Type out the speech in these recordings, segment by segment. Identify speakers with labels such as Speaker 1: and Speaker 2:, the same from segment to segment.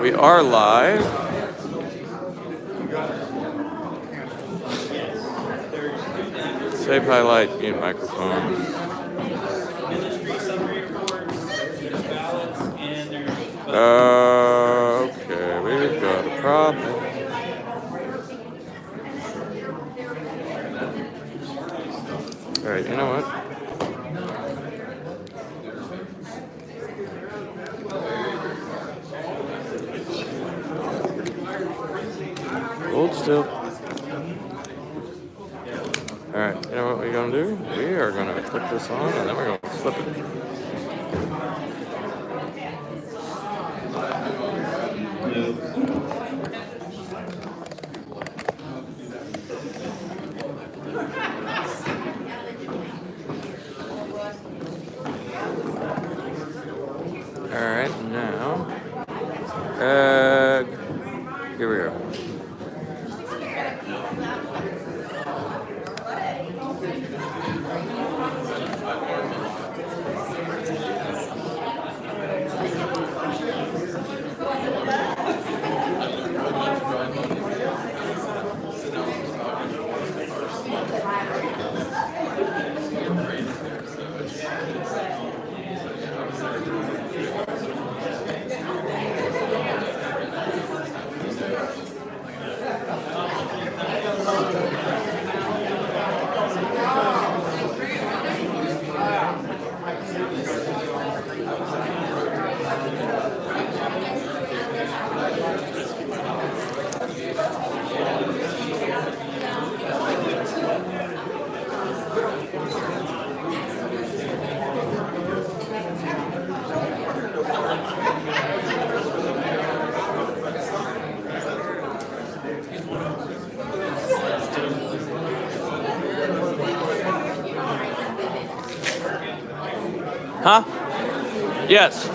Speaker 1: We are live. Save highlight, mute microphone. Okay, we've got a problem. All right, you know what? Hold still. All right, you know what we're gonna do? We are gonna click this on, and then we're gonna flip it. All right, now, here we go. Huh? Yes.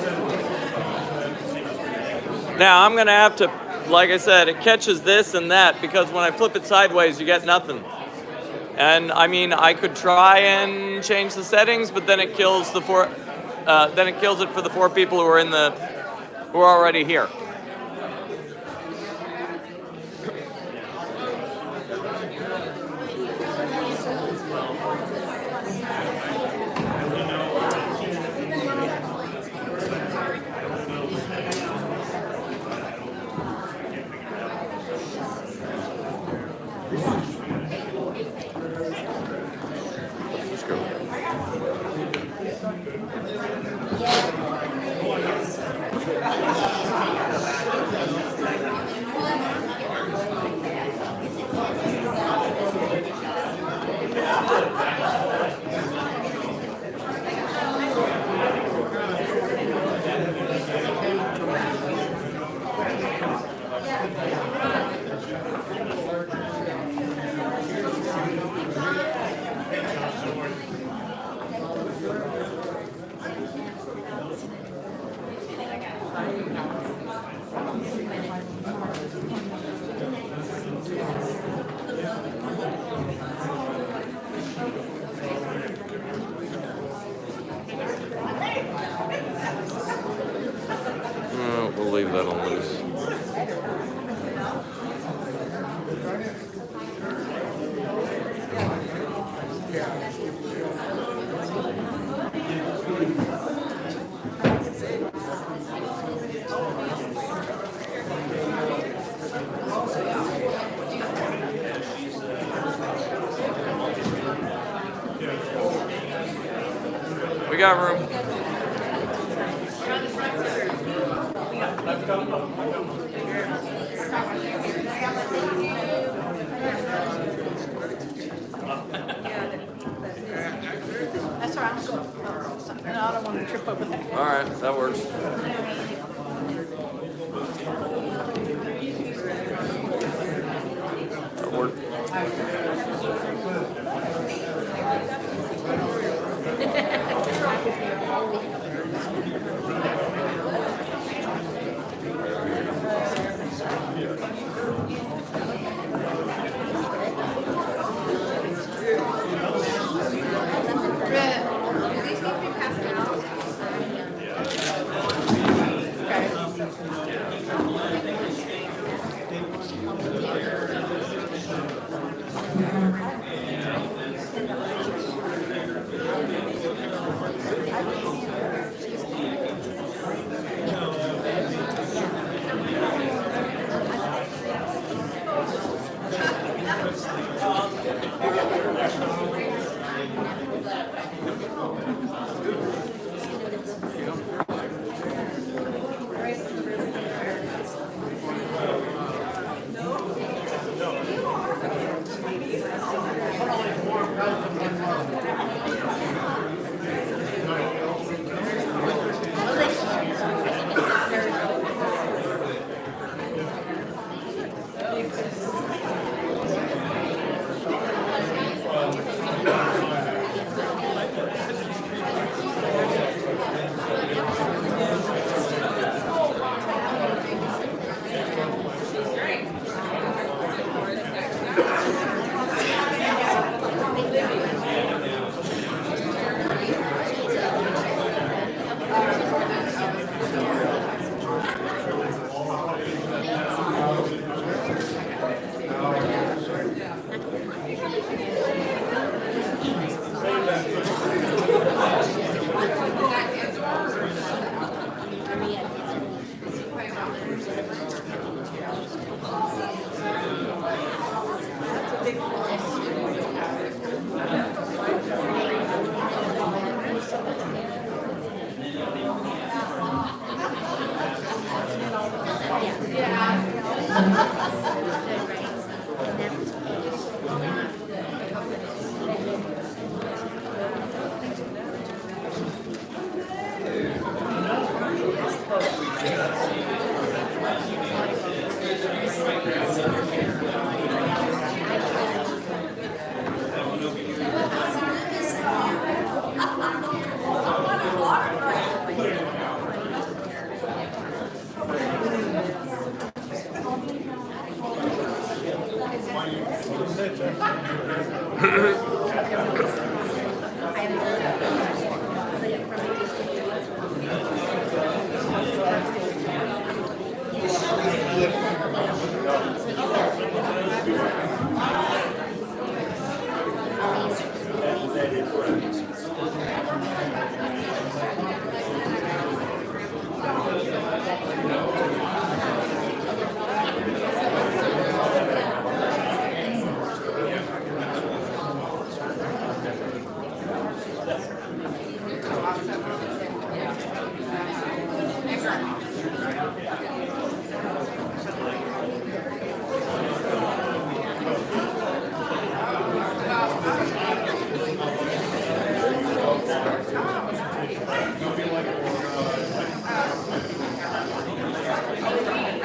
Speaker 1: Now I'm gonna have to, like I said, it catches this and that because when I flip it sideways, you get nothing. And I mean, I could try and change the settings, but then it kills the then it kills it for the 4 people who are who are already here. We'll leave that on loose. We got room.
Speaker 2: That's all right, I'm going something. I don't want to trip over that.
Speaker 1: All right, that works. That worked.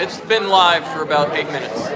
Speaker 1: It's been live for about 8 minutes.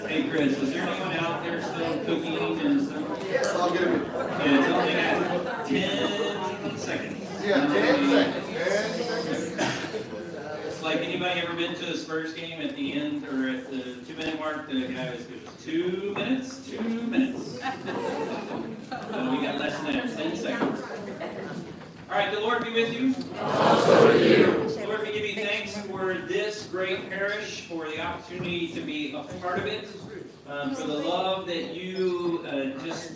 Speaker 3: Hey Chris, is there anyone out there still cooking and stuff? Yes, I'll get it. Yeah, it's only got 10 seconds.
Speaker 4: Yeah, 10 seconds.
Speaker 3: It's like, anybody ever been to a Spurs game at the end or at the 2-minute mark? The guy was 2 minutes, 2 minutes. So we got less than that, 10 seconds. All right, the Lord be with you.
Speaker 4: Also with you.
Speaker 3: Lord, we give you thanks for this great parish, for the opportunity to be a part of it, for the love that you just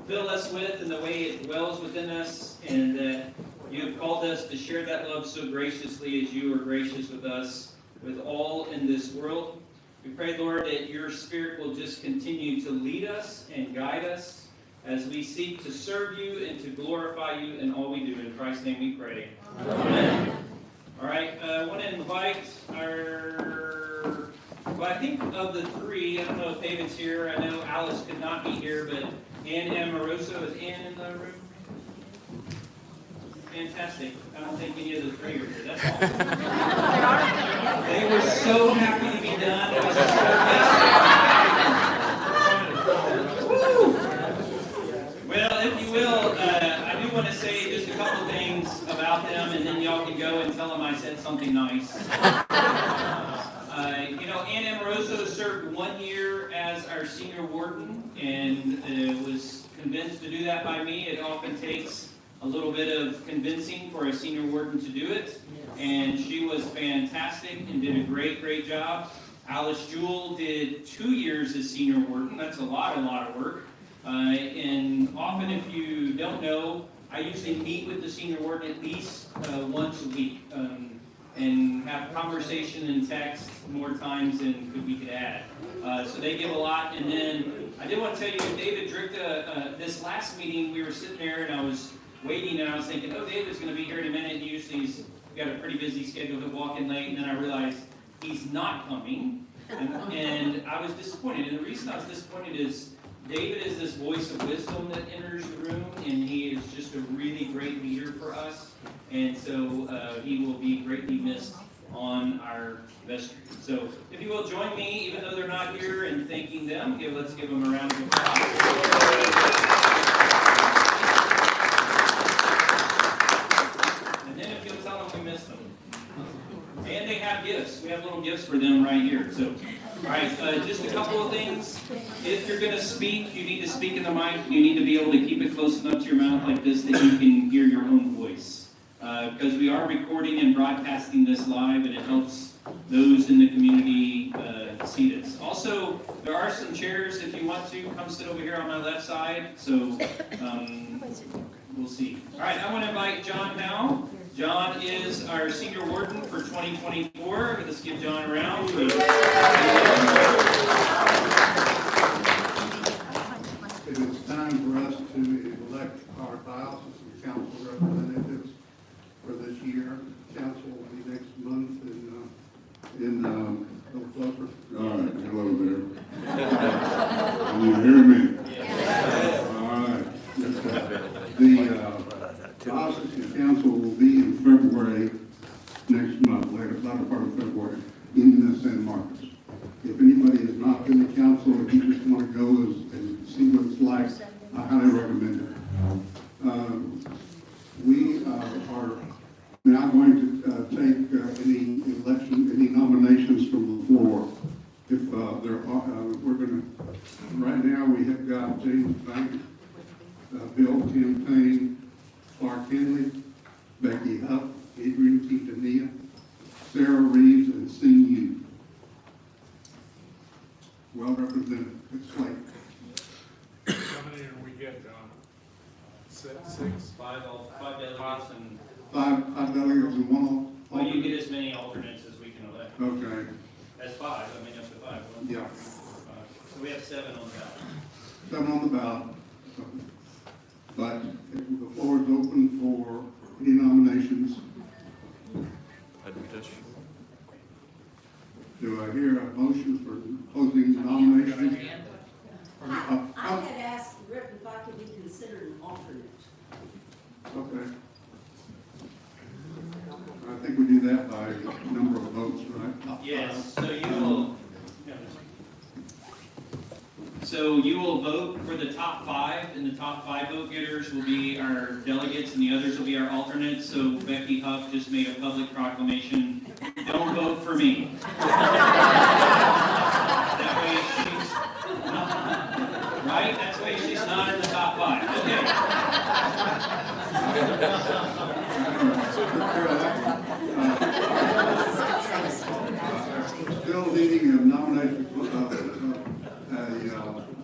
Speaker 3: fill us with and the way it dwells within us, and that you have called us to share that love so graciously as you are gracious with us, with all in this world. We pray, Lord, that your Spirit will just continue to lead us and guide us as we seek to serve you and to glorify you in all we do. In Christ's name we pray. Amen. All right, I want to invite our, well, I think of the three, I don't know if David's here, I know Alice could not be here, but Ann Amoroso, is Ann in the room? Fantastic. I don't think any of the three are here, that's awesome. They were so happy to be done. It was so fantastic. Woo! Well, if you will, I do want to say just a couple things about them, and then y'all can go and tell them I said something nice. Ann Amoroso served 1 year as our senior warden, and was convinced to do that by me. It often takes a little bit of convincing for a senior warden to do it, and she was fantastic and did a great job. Alice Jewell did 2 years as senior warden. That's a lot of work. And often, if you don't know, I usually meet with the senior warden at least once a week, and have conversation and text more times than we could add. So they give a lot. And then I did want to tell you, David Drickta, this last meeting, we were sitting there and I was waiting and I was thinking, oh, David's going to be here in a minute. And usually he's got a pretty busy schedule. He'll walk in late. And then I realized he's not coming. And I was disappointed. And the reason I was disappointed is David is this voice of wisdom that enters the room, and he is just a really great leader for us. And so he will be greatly missed on our vestry. So if you will join me, even though they're not here, in thanking them, let's give them a round of applause. And then if you'll tell them we missed them. And they have gifts. We have little gifts for them right here. So All right, just a couple of things. If you're going to speak, you need to speak in the mic. You need to be able to keep it close enough to your mouth like this that you can hear your own voice. Because we are recording and broadcasting this live, and it helps those in the community see this. Also, there are some chairs if you want to. Come sit over here on my left side. So we'll see. All right, I want to invite John now. John is our senior warden for 2024. Let's give John a round.
Speaker 5: It is time for us to elect our diocesan council representatives for this year. Council will be next month in Clover.
Speaker 6: All right, hello there. Can you hear me? All right. The diocesan council will be in February next month, later part of February, in San Marcos. If anybody has not been to council, if you just want to go and see what it's like, I highly recommend it. We are now going to take any nominations from the floor. If there are, we're going to, right now we have got James Bank, Bill Campaign, Clark Henley, Becky Huff, Adrian Quintanilla, Sarah Reeves, and Sing Yu. Well represented. It's like
Speaker 7: How many did we get, John? Six?
Speaker 3: Five delegates, and
Speaker 5: five delegates and one
Speaker 3: well, you get as many alternates as we can elect.
Speaker 5: Okay,
Speaker 3: That's five. I mean, up to five. One,
Speaker 5: yeah.
Speaker 3: 4, 5. So we have 7 on the ballot.
Speaker 5: 7 on the ballot. But the floor is open for any nominations. Do I hear a motion for closing the nominations?
Speaker 8: I had asked Rick if I could be considered an alternate.
Speaker 5: Okay. I think we do that by number of votes, right?
Speaker 3: Yes. So you will vote for the top 5, and the top 5 vote getters will be our delegates, and the others will be our alternates. So Becky Huff just made a public proclamation: don't vote for me. That way she's right. That's why she's not in the top 5. Okay.
Speaker 5: Still needing a nomination,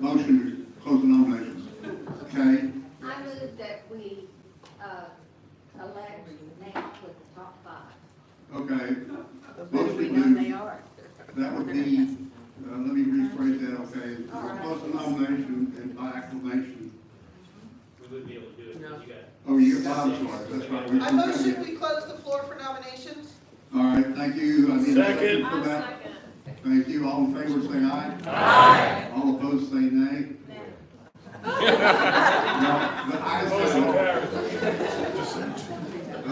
Speaker 5: motion to close the nominations. Okay,
Speaker 4: I move that we elect now with the top 5.
Speaker 5: okay.
Speaker 2: But who do we know they are?
Speaker 5: That would be, let me rephrase that, okay. We'll close the nomination and by acclamation.
Speaker 3: We wouldn't be able to do it. You got it.
Speaker 5: Oh, I'm sorry, that's right.
Speaker 9: I motion we close the floor for nominations.
Speaker 5: All right, thank you. I need a second for that. Thank you. All in favor, say aye.
Speaker 2: Aye.
Speaker 5: All opposed, say nay. No, the ayes have it.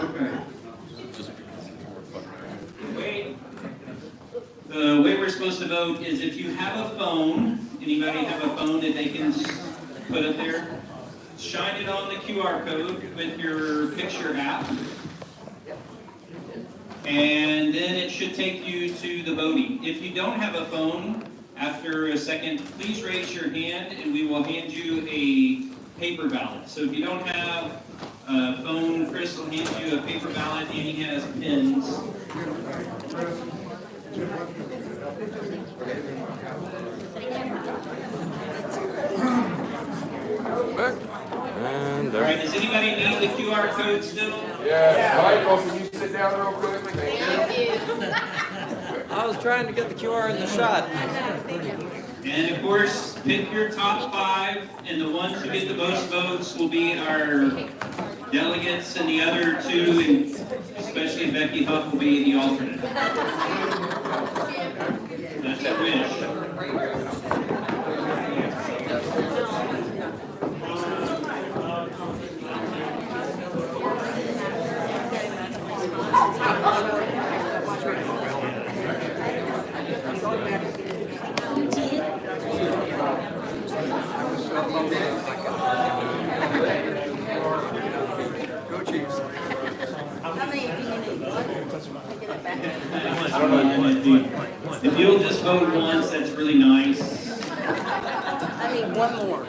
Speaker 5: Okay.
Speaker 3: The way we're supposed to vote is if you have a phone, anybody have a phone that they can put up there? Shine it on the QR code with your picture app. And then it should take you to the voting. If you don't have a phone, after a second, please raise your hand and we will hand you a paper ballot. So if you don't have a phone, Chris will hand you a paper ballot and he has pens.
Speaker 1: And
Speaker 3: All right, does anybody need the QR code still?
Speaker 7: Yeah, Michael, can you sit down real quick? Thank you.
Speaker 1: I was trying to get the QR in the shot.
Speaker 3: And of course, pick your top 5, and the ones who get the most votes will be our delegates, and the other 2, and especially Becky Huff, will be the alternate. That's your wish.
Speaker 2: Go Chiefs. How many do you need?
Speaker 3: If you'll just vote once, that's really nice.
Speaker 2: I need one more.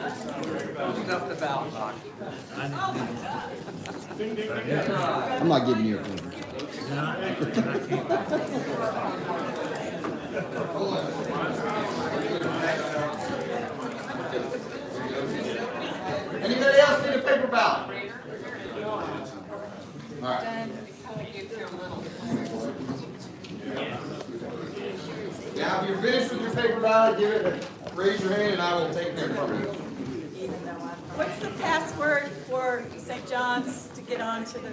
Speaker 10: I'm not giving you a phone. Anybody else need a paper ballot? All right. Now, if you're finished with your paper ballot, give it, raise your hand and I will take them from you.
Speaker 2: What's the password for St. John's to get on to the?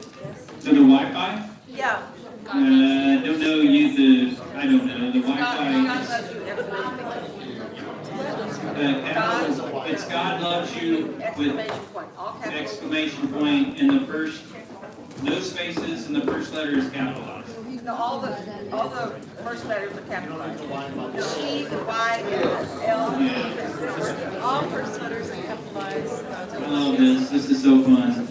Speaker 3: So the Wi-Fi?
Speaker 2: Yeah.
Speaker 3: I don't know, I don't know, the Wi-Fi. It's God loves you with exclamation point in the first, no spaces, and the first letter is capitalized.
Speaker 2: No, all the first letters are capitalized. The E, the Y, the L, all first letters are capitalized.
Speaker 3: I love this, this is so fun.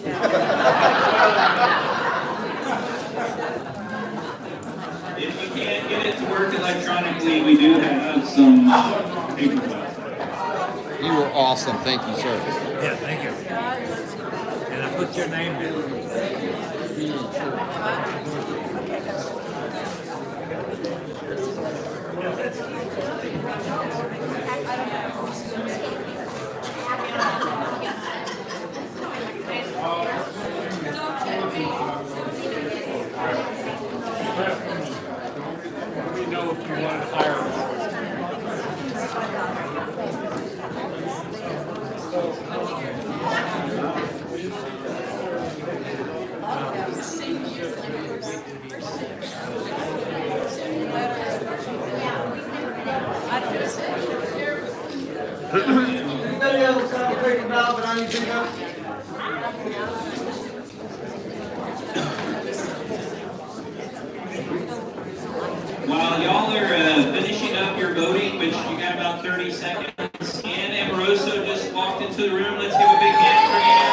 Speaker 3: If you can't get it to work electronically, we do have some paper files.
Speaker 10: You were awesome. Thank you, sir.
Speaker 11: Yeah, thank you. And I put your name down.
Speaker 7: Let me know if you want to hire us.
Speaker 10: Anybody else have a paper ballot that I need to pick up?
Speaker 3: While y'all are finishing up your voting, which you got about 30 seconds, Ann Amoroso just walked into the room. Let's give a big hand for Ann.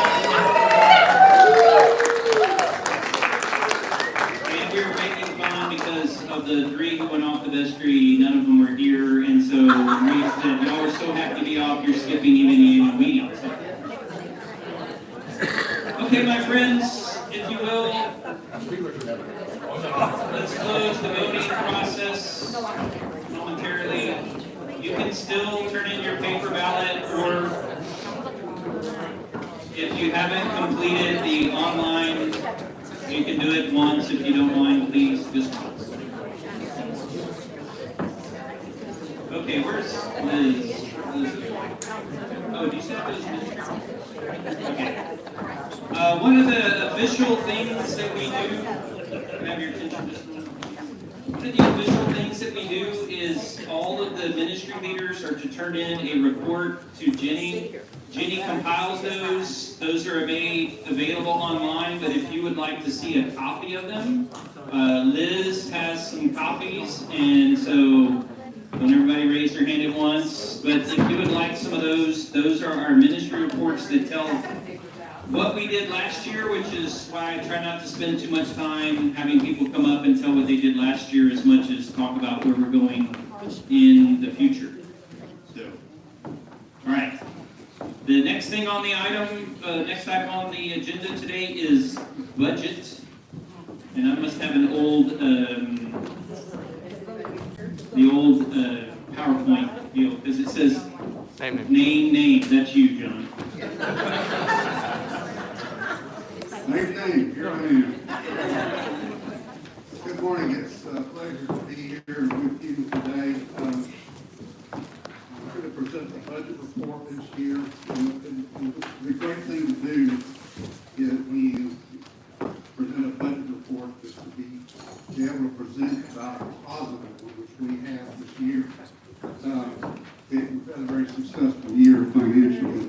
Speaker 3: And we're making fun because of the 3 who went off the vestry. None of them were here, and so we said, y'all are so happy to be off, you're skipping even the annual meeting. Okay, my friends, if you will, let's close the voting process momentarily. You can still turn in your paper ballot, or if you haven't completed the online, you can do it once. If you don't mind, please, just once. Okay, where's Liz? Oh, do you say those minutes? Okay. One of the official things that we do, can I have your attention just a moment? One of the official things that we do is all of the ministry leaders are to turn in a report to Jenny. Jenny compiles those. Those are made available online, but if you would like to see a copy of them, Liz has some copies, and so don't everybody raise their hand at once. But if you would like some of those are our ministry reports that tell what we did last year, which is why I try not to spend too much time having people come up and tell what they did last year as much as talk about where we're going in the future. So, all right. The next thing on the item, next item on the agenda today is budget. And I must have an old, the old PowerPoint deal, because it says name. That's you, John.
Speaker 5: Name, here I am. Good morning, it's a pleasure to be here with you today. I'm going to present the budget report this year. And the great thing to do is when you present a budget report is to be able to present about the positive, which we have this year. We've had a very successful year financially.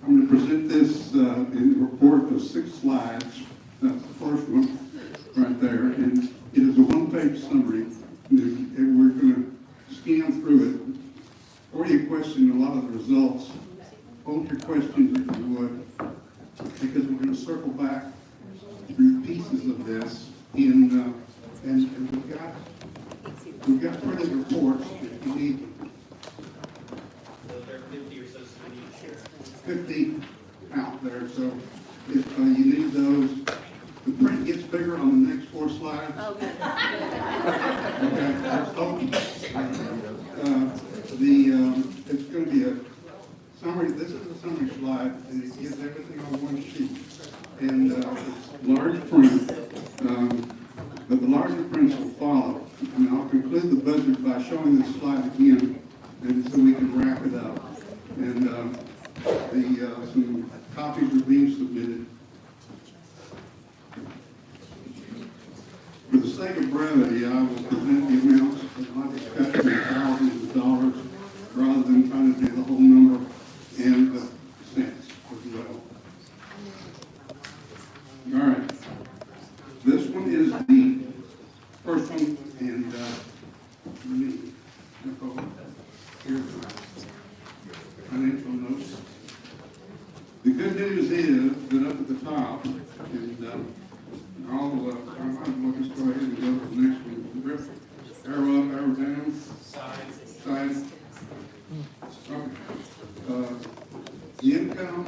Speaker 5: I'm going to present this in a report of 6 slides. That's the first one right there. And it is a 1-page summary. And we're going to scan through it. Before you question a lot of the results, hold your questions if you would, because we're going to circle back through pieces of this. And we've got we've got printed reports if you need them.
Speaker 3: So there are 50 or so students here.
Speaker 5: 50 out there, so if you need those, the print gets bigger on the next 4 slides.
Speaker 2: Oh, good.
Speaker 5: Okay, let's hope. It's going to be a summary, this is a summary slide, and it gives everything on one sheet. And it's large print, but the larger prints will follow. And I'll conclude the budget by showing this slide again, and so we can wrap it up. And some copies are being submitted. For the sake of brevity, I will present the amounts of my discussion in thousands of dollars rather than trying to do the whole number and the cents as well. All right. This one is the first one, and here's my financial notes. The good news is that up at the top, and I might just go ahead and go to the next one. Arrow up, arrow down. Side. Okay. The income,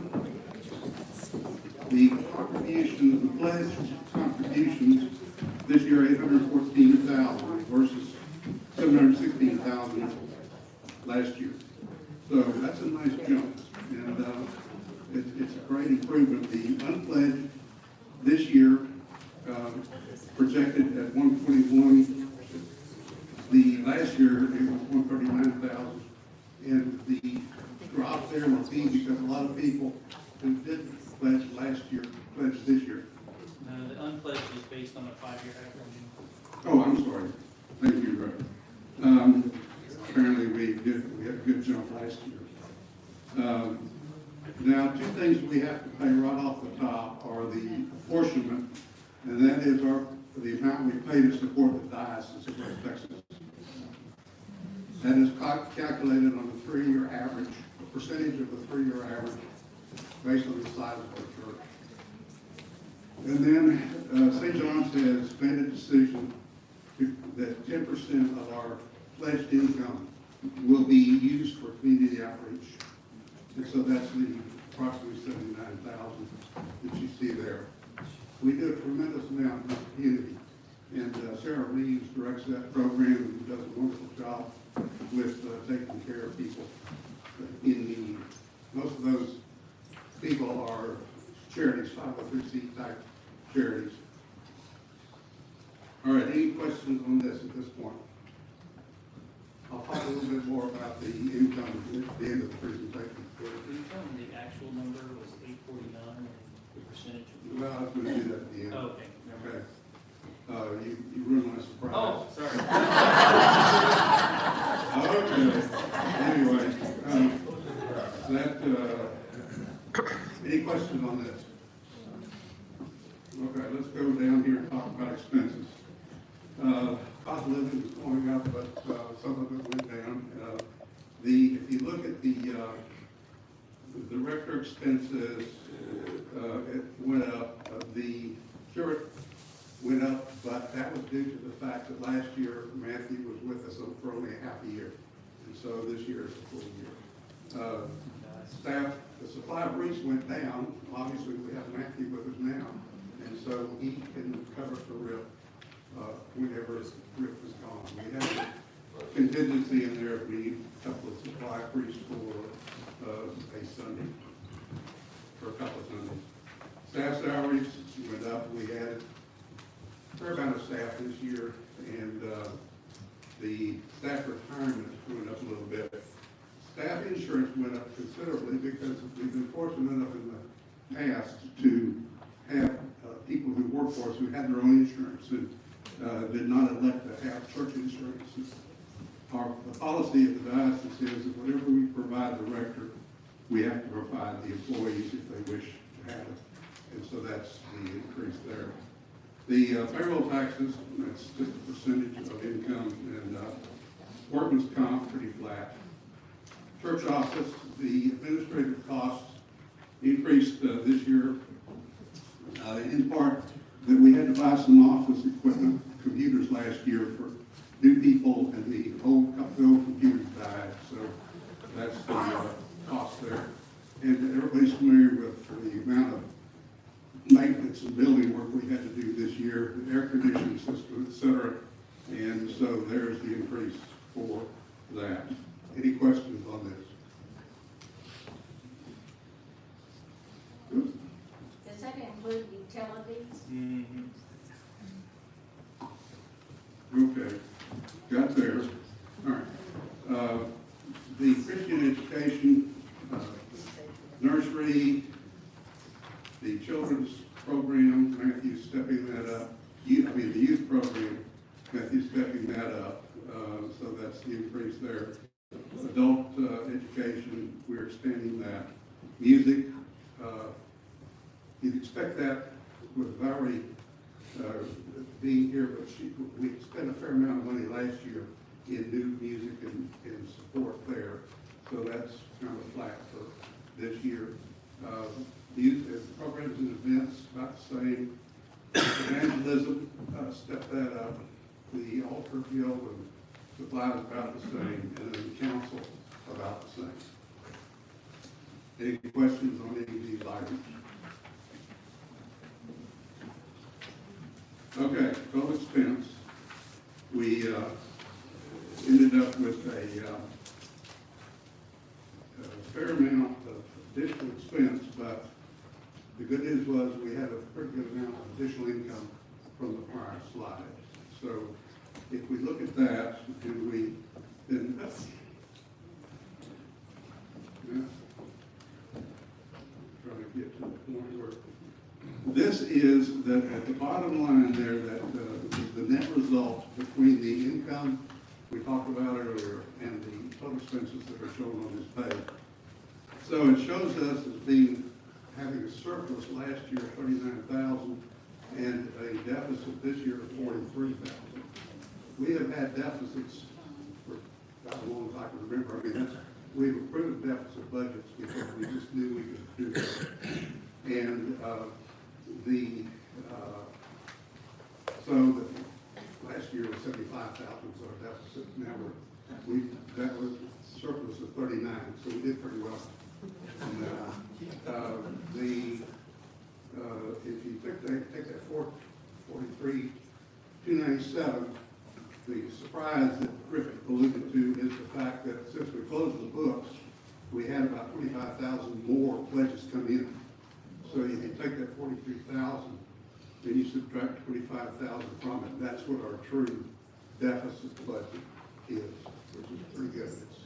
Speaker 5: the contributions, the pledged contributions this year, 814,000 versus 716,000 last year. So that's a nice jump, and it's a great improvement. The unpledged this year projected at 121. The last year it was 139,000, and the drop there would be because a lot of people who didn't pledge last year pledged this year.
Speaker 3: No, the unpledged is based on a 5-year average.
Speaker 5: Oh, I'm sorry. Thank you, Greg. Apparently we had a good jump last year. Now, 2 things we have to pay right off the top are the apportionment, and that is the amount we pay to support the diocese of West Texas. That is calculated on the 3-year average, a percentage of the 3-year average based on the size of our church. And then St. John's has made a decision that 10% of our pledged income will be used for community outreach. And so that's the approximately 79,000 that you see there. We do a tremendous amount in the community, and Sarah Reeves directs that program and does a wonderful job with taking care of people in need. Most of those people are charities, 503c type charities. All right, any questions on this at this point? I'll talk a little bit more about the income at the end of the presentation.
Speaker 3: Can you tell me the actual number was 849 and the percentage?
Speaker 5: Well, I was going to do that at the end.
Speaker 3: Oh, okay. Never mind.
Speaker 5: Okay. You ruined my surprise.
Speaker 3: Oh, sorry.
Speaker 5: Okay. Anyway, any questions on this? Okay, let's go down here and talk about expenses. Cost of living is going up, but some of it went down. If you look at the director expenses, it went up. The curate went up, but that was due to the fact that last year Matthew was with us for only a half a year, and so this year is a full year. Staff, the supply of briefs went down. Obviously, we have Matthew with us now, and so he can cover for RIP whenever RIP is gone. We have a contingency in there if we need a couple of supply briefs for a Sunday, for a couple of Sundays. Staff salaries went up. We added a fair amount of staff this year, and the staff retirement went up a little bit. Staff insurance went up considerably because we've been fortunate enough in the past to have people who work for us who had their own insurance and did not elect to have church insurance. The policy of the diocese is that whatever we provide the rector, we have to provide the employees if they wish to have it. And so that's the increase there. The payroll taxes, that's just a percentage of income, and workman's comp, pretty flat. Church office, the administrative costs increased this year, in part that we had to buy some office equipment, computers last year for new people and the old computers died, so that's the cost there. And everybody's familiar with the amount of maintenance and building work we had to do this year, the air conditioning system, et cetera. And so there's the increase for that. Any questions on this? Good.
Speaker 4: Does that include utilities?
Speaker 5: Okay, got there. All right. The Christian education, nursery, the children's program, Matthew's stepping that up. The youth program, Matthew's stepping that up. So that's the increase there. Adult education, we're expanding that. Music, you'd expect that with Valerie being here, but we spent a fair amount of money last year in new music and support there. So that's kind of flat for this year. Youth programs and events, about the same. Evangelism, step that up. The altar guild and supplies about the same, and then council about the same. Any questions on any of these items? Okay, total expense. We ended up with a fair amount of additional expense, but the good news was we had a pretty good amount of additional income from the prior slide. So if we look at that, then trying to get to the point where this is that at the bottom line there, that is the net result between the income we talked about earlier and the total expenses that are shown on this page. So it shows us as having a surplus last year of 39,000 and a deficit this year of 43,000. We have had deficits for as long as I can remember. I mean, we've approved deficit budgets because we just knew we could do that. And so last year was 75,000 was our deficit. Now that was surplus of 39, so we did pretty well. And if you take that 43, 297, the surprise that Griffith alluded to is the fact that since we closed the books, we had about 25,000 more pledges come in. So if you take that 43,000, then you subtract 25,000 from it. That's what our true deficit budget is, which is pretty good. It's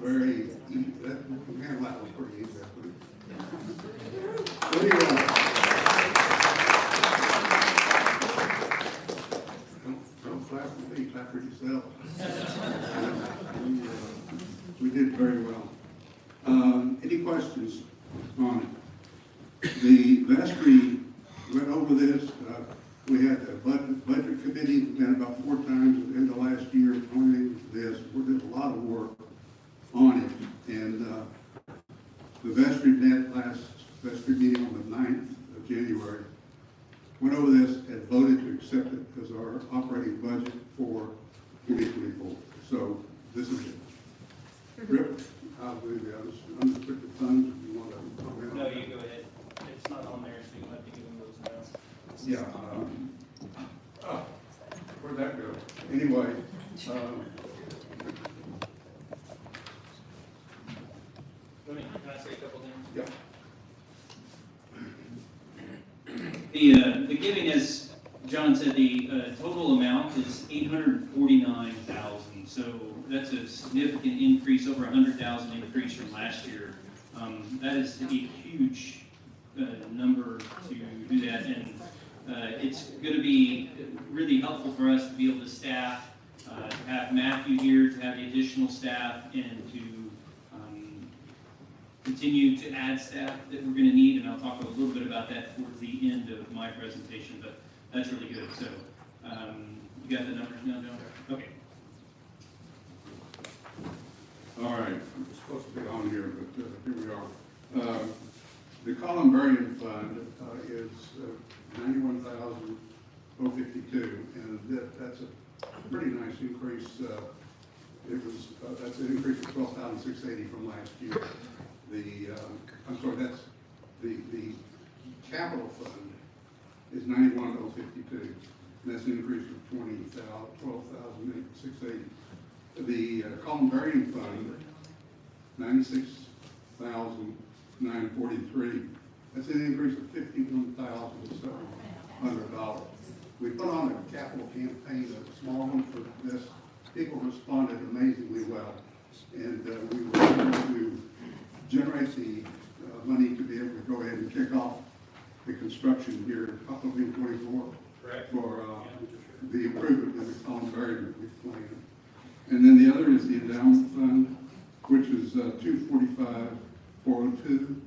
Speaker 5: very easy. Man, that was pretty easy. So anyway, don't clap for me, clap for yourself. We did very well. Any questions on it? The vestry went over this. We had a budget committee, met about 4 times at the end of last year on this. We did a lot of work on it. And the vestry met last vestry meeting on the 9th of January. Went over this and voted to accept it as our operating budget for 2024. So this is it. Rip, I'll do the others. Unrestricted funds, if you want to comment on
Speaker 3: No,
Speaker 5: that.
Speaker 3: you go ahead. It's not on there, so you might be giving those notes.
Speaker 5: Yeah. Where'd that go? Anyway,
Speaker 3: Can I say a couple things?
Speaker 5: yeah.
Speaker 3: The giving, as John said, the total amount is $849,000. So that's a significant increase, over $100,000 increase from last year. That is a huge number to do that, and it's going to be really helpful for us to be able to staff, to have Matthew here, to have the additional staff, and to continue to add staff that we're going to need, and I'll talk a little bit about that towards the end of my presentation, but that's really good. So, you got the numbers now, John? Okay.
Speaker 5: All right, I'm supposed to be on here, but here we are. The Columbarian Fund is $91,052, and that's a pretty nice increase. It was, that's an increase of 12,680 from last year. I'm sorry, that's the capital fund is 91,052. And that's an increase of 12,680. The columbarium fund, 96,943. That's an increase of $51,700. We put on a capital campaign, a small one for this. People responded amazingly well. And we were able to generate the money to be able to go ahead and kick off the construction here in 2024.
Speaker 3: Correct.
Speaker 5: For the improvement in the columbarium that we planned. And then the other is the endowment fund, which is 245,402,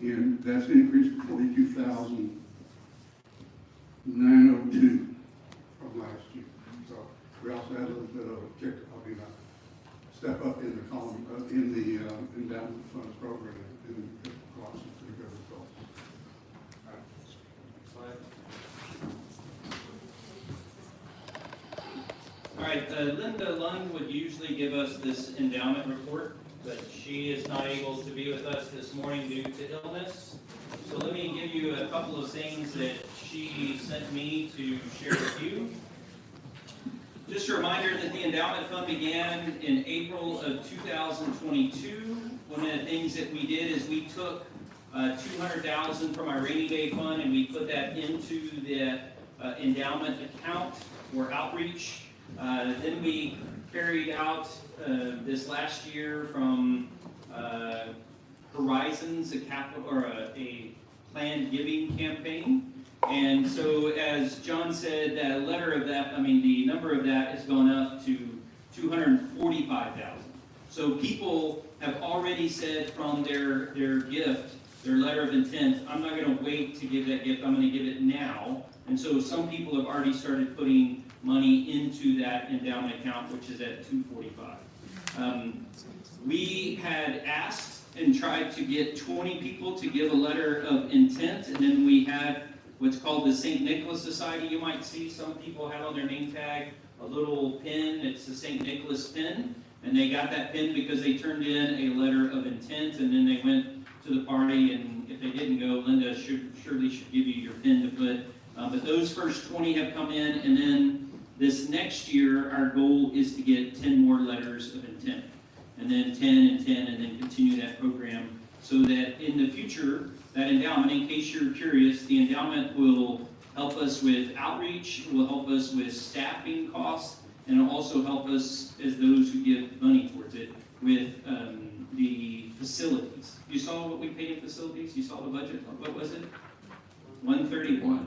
Speaker 5: and that's an increase of 42,902 from last year. So we also had a little bit of a kick, step up in the column in the endowment funds program, and it was some pretty good results.
Speaker 3: All right, Linda Lund would usually give us this endowment report, but she is not able to be with us this morning due to illness. So let me give you a couple of things that she sent me to share with you. Just a reminder that the endowment fund began in April of 2022. One of the things that we did is we took $200,000 from our rainy day fund and we put that into the endowment account for outreach. Then we carried out this last year from Horizons, a planned giving campaign. And so, as John said, the number of that has gone up to 245,000. So people have already said from their gift, their letter of intent, I'm not going to wait to give that gift, I'm going to give it now. And so some people have already started putting money into that endowment account, which is at 245. We had asked and tried to get 20 people to give a letter of intent, and then we had what's called the St. Nicholas Society. You might see some people have on their name tag a little pin. It's the St. Nicholas pin, and they got that pin because they turned in a letter of intent, and then they went to the party, and if they didn't go, Linda surely should give you your pin to put. But those first 20 have come in, and then this next year, our goal is to get 10 more letters of intent, and then 10 and 10, and then continue that program so that in the future, that endowment, in case you're curious, the endowment will help us with outreach, it will help us with staffing costs, and it will also help us as those who give money towards it with the facilities. You saw what we paid in facilities? You saw the budget? What was it? 131.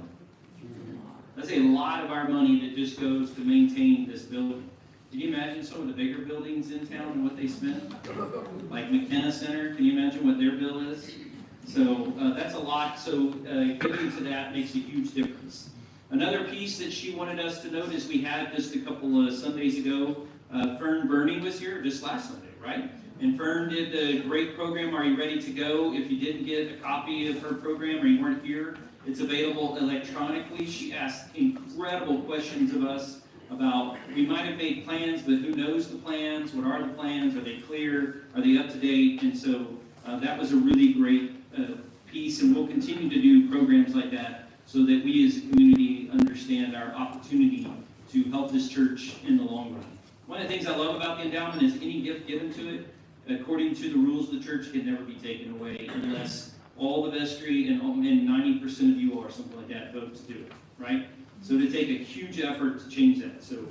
Speaker 3: That's a lot of our money that just goes to maintain this building. Can you imagine some of the bigger buildings in town and what they spend? Like McKenna Center, can you imagine what their bill is? So that's a lot, so giving to that makes a huge difference. Another piece that she wanted us to note is we had just a couple of Sundays ago, Fern Burney was here, just last Sunday, right? And Fern did a great program, Are You Ready to Go? If you didn't get a copy of her program or you weren't here, it's available electronically. She asked incredible questions of us about, we might have made plans, but who knows the plans? What are the plans? Are they clear? Are they up to date? And so that was a really great piece, and we'll continue to do programs like that so that we as a community understand our opportunity to help this church in the long run. One of the things I love about the endowment is any gift given to it, according to the rules of the church, can never be taken away unless all the vestry and 90% of you or something like that vote to do it, right? So to take a huge effort to change that, so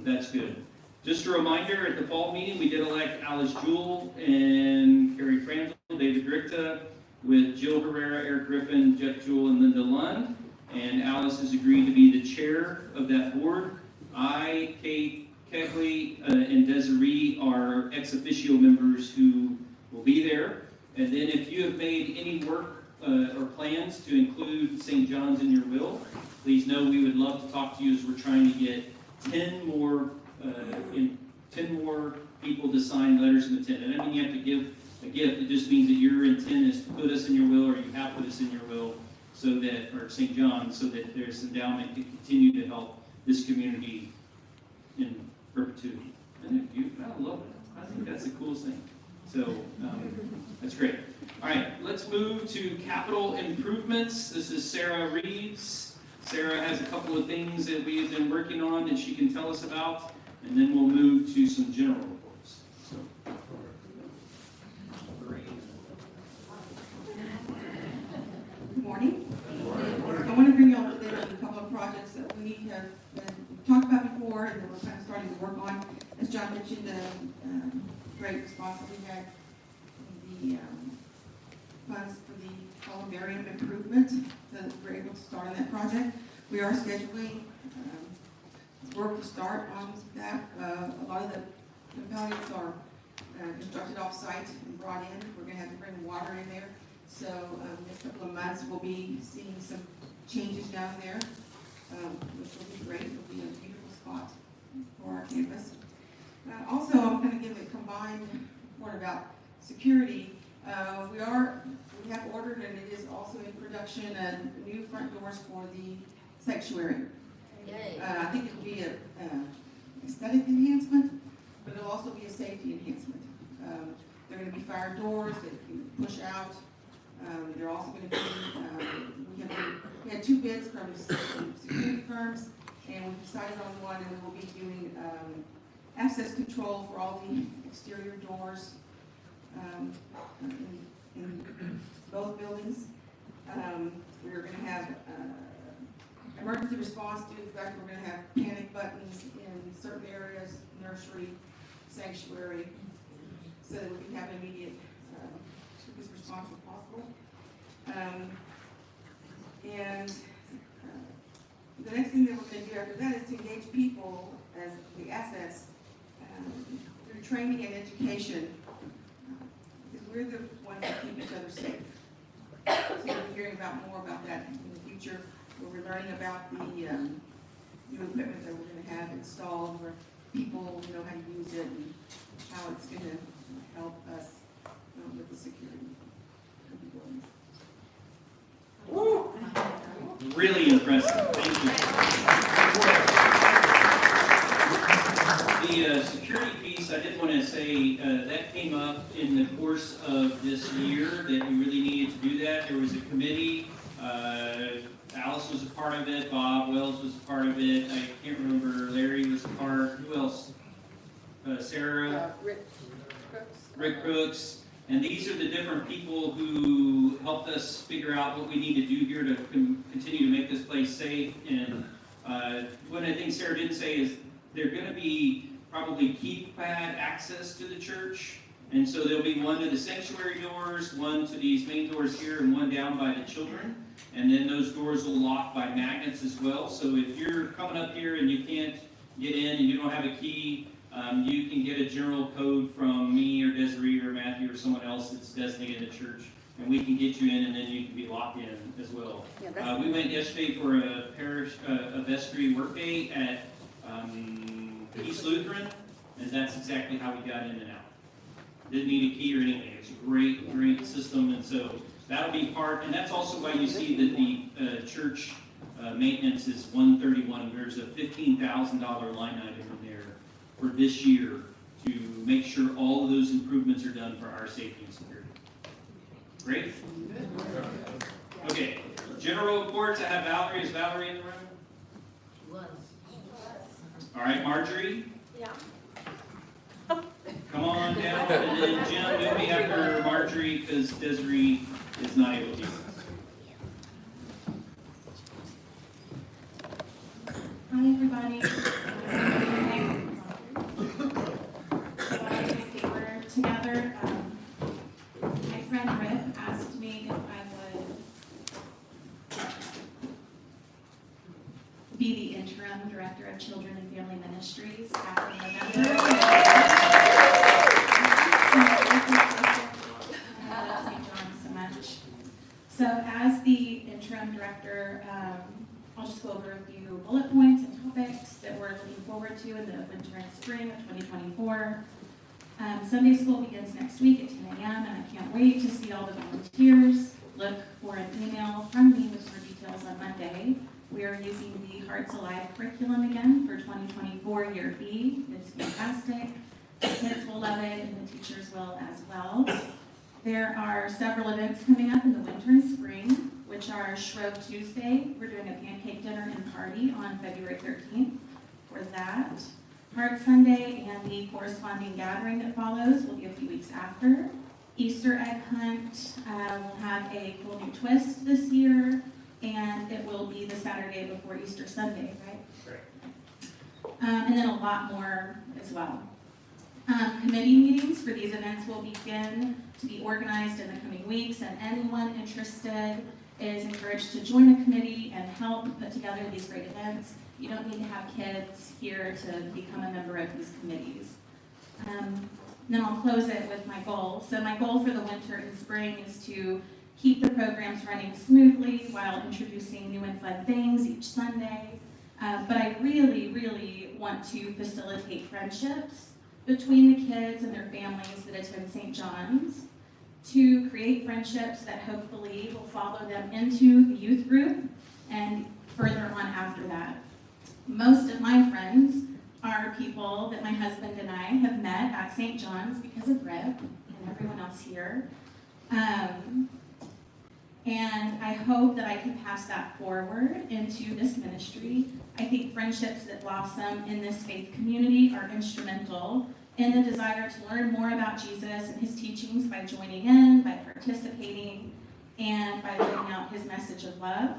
Speaker 3: that's good. Just a reminder, at the fall meeting, we did elect Alice Jewell and Carrie Franzel, David Drickta, with Jill Herrera, Eric Griffin, Jeff Jewell, and Linda Lund. And Alice has agreed to be the chair of that board. I, Kate Kegley, and Desiree are ex officio members who will be there. And then if you have made any work or plans to include St. John's in your will, please know we would love to talk to you as we're trying to get 10 more people to sign letters of intent. And I don't mean you have to give a gift, it just means that your intent is to put us in your will, or you have put us in your will, so that, or St. John, so that there's endowment to continue to help this community perpetuity. Isn't it beautiful? I love it. I think that's the coolest thing. So that's great. All right, let's move to capital improvements. This is Sarah Reeves. Sarah has a couple of things that we've been working on that she can tell us about, and then we'll move to some general reports. So.
Speaker 2: Good morning. I want to bring you up to date on a couple of projects that we have talked about before and that we're kind of starting to work on. As John mentioned, great response that we had the funds for the columbarium improvement, so that we're able to start on that project. We are scheduling work to start on that. A lot of the pavilions are constructed off-site and brought in. We're going to have to bring water in there. So next couple of months, we'll be seeing some changes down there, which will be great. It'll be a beautiful spot for our campus. Also, I'm going to give a combined report about security. We have ordered, and it is also in production, new front doors for the sanctuary. I think it'll be an aesthetic enhancement, but it'll also be a safety enhancement. They're going to be fire doors that can push out. They're also going to be, we had 2 bids from security firms, and we decided on one, and we will be doing access control for all the exterior doors in both buildings. We're going to have emergency response due to the fact we're going to have panic buttons in certain areas, nursery, sanctuary, so that we can have immediate quickest response as possible. The next thing that we're going to do after that is to engage people as the assets through training and education, because we're the ones that keep each other safe. So we'll be hearing more about that in the future, where we're learning about the new equipment that we're going to have installed, where people know how to use it and how it's going to help us with the security of the buildings.
Speaker 3: Really impressive. Thank you. The security piece, I did want to say that came up in the course of this year that we really needed to do that. There was a committee. Alice was a part of it. Bob Wells was a part of it. I can't remember. Larry was a part. Who else? Sarah. Rick Crooks. And these are the different people who helped us figure out what we need to do here to continue to make this place safe. And one of the things Sarah didn't say is they're going to be probably keypad access to the church. And so there'll be one to the sanctuary doors, one to these main doors here, and one down by the children. And then those doors will lock by magnets as well. So if you're coming up here and you can't get in and you don't have a key, you can get a general code from me or Desiree or Matthew or someone else that's designated at the church, and we can get you in, and then you can be locked in as well. Yeah, we went yesterday for a parish a vestry workday at East Lutheran, and that's exactly how we got in and out. Didn't need a key or anything. It's a great, great system, and so that'll be part, and that's also why you see that the church maintenance is $131. There's a $15,000 line item in there for this year to make sure all of those improvements are done for our safety and security. Great? Okay, general reports. I have Valerie. Is Valerie in the room?
Speaker 4: She was.
Speaker 3: All right, Marjorie?
Speaker 2: Yeah.
Speaker 3: Come on down, and then Jim, you'll be after Marjorie because Desiree is not able to.
Speaker 12: Hi, everybody. We're together. My friend Rip asked me if I would be the interim director of Children and Family Ministries after November. Thank John so much. So as the interim director, I'll just go over a few bullet points and topics that we're looking forward to in the winter and spring of 2024. Sunday school begins next week at 10 a.m. and I can't wait to see all the volunteers. Look for an email from me with more details on Monday. We are using the Hearts Alive curriculum again for 2024 Year B. It's fantastic. The kids will love it and the teachers will as well. There are several events coming up in the winter and spring, which are Shrove Tuesday. We're doing a pancake dinner and party on February 13th for that. Heart Sunday and the corresponding gathering that follows will be a few weeks after. Easter egg hunt will have a cool new twist this year, and it will be the Saturday before Easter Sunday, right?
Speaker 3: Correct.
Speaker 12: And then a lot more as well. Committee meetings for these events will begin to be organized in the coming weeks, and anyone interested is encouraged to join a committee and help put together these great events. You don't need to have kids here to become a member of these committees. Then I'll close it with my goal. So my goal for the winter and spring is to keep the programs running smoothly while introducing new and fun things each Sunday. But I really, really want to facilitate friendships between the kids and their families that attend St. John's, to create friendships that hopefully will follow them into the youth group and further on after that. Most of my friends are people that my husband and I have met at St. John's because of Rip and everyone else here. And I hope that I can pass that forward into this ministry. I think friendships that blossom in this faith community are instrumental in the desire to learn more about Jesus and his teachings by joining in, by participating, and by living out his message of love.